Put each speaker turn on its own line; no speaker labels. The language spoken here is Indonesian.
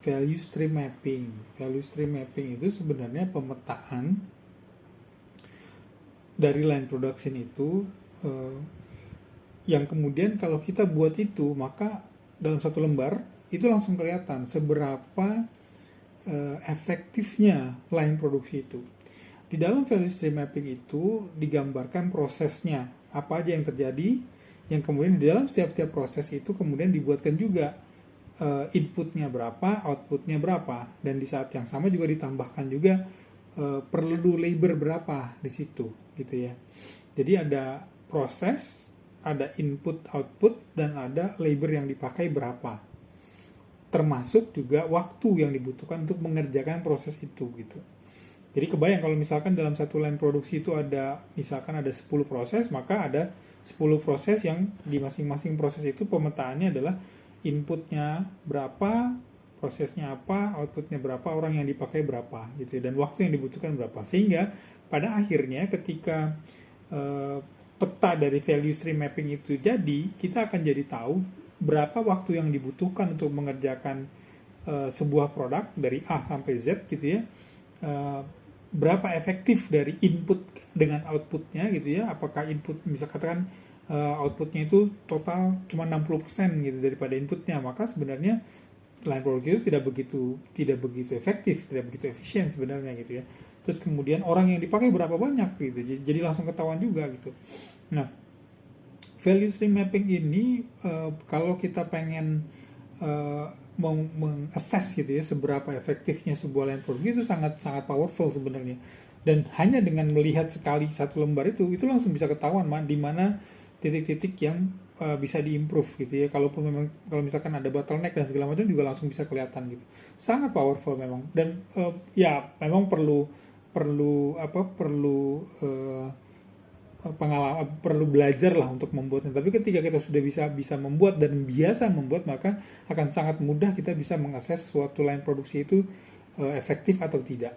Value stream mapping. Value stream mapping itu sebenarnya pemetaan dari line production itu yang kemudian kalau kita buat itu, maka dalam satu lembar itu langsung kelihatan seberapa efektifnya line produksi itu. Di dalam value stream mapping itu digambarkan prosesnya, apa aja yang terjadi, yang kemudian di dalam setiap proses itu kemudian dibuatkan juga inputnya berapa, outputnya berapa, dan di saat yang sama juga ditambahkan juga perlu labor berapa di situ, gitu ya. Jadi ada proses, ada input output, dan ada labor yang dipakai berapa, termasuk juga waktu yang dibutuhkan untuk mengerjakan proses itu, gitu. Jadi kebayang kalau misalkan dalam satu line produksi itu ada misalkan ada 10 proses, maka ada 10 proses yang di masing-masing proses itu pemetaannya adalah inputnya berapa, prosesnya apa, outputnya berapa, orang yang dipakai berapa, gitu ya, dan waktu yang dibutuhkan berapa. Sehingga pada akhirnya ketika peta dari value stream mapping itu jadi, kita akan jadi tahu berapa waktu yang dibutuhkan untuk mengerjakan sebuah produk dari A sampai Z, gitu ya. Berapa efektif dari input dengan outputnya, gitu ya. Apakah input bisa katakan outputnya itu total cuma 60% gitu daripada inputnya, maka sebenarnya line produksi itu tidak begitu efektif, tidak begitu efisien sebenarnya, gitu ya. Terus kemudian orang yang dipakai berapa banyak gitu, jadi langsung ketahuan juga gitu. Nah, value stream mapping ini kalau kita pengen meng-assess gitu ya seberapa efektifnya sebuah line produksi itu sangat powerful sebenarnya. Dan hanya dengan melihat sekali satu lembar itu langsung bisa ketahuan di mana titik-titik yang bisa diimprove gitu ya. Kalaupun memang kalau misalkan ada bottleneck dan segala macam juga langsung bisa kelihatan gitu. Sangat powerful memang, dan ya memang perlu pengalaman, perlu belajar lah untuk membuatnya. Tapi ketika kita sudah bisa membuat dan biasa membuat, maka akan sangat mudah kita bisa mengakses suatu line produksi itu efektif atau tidak.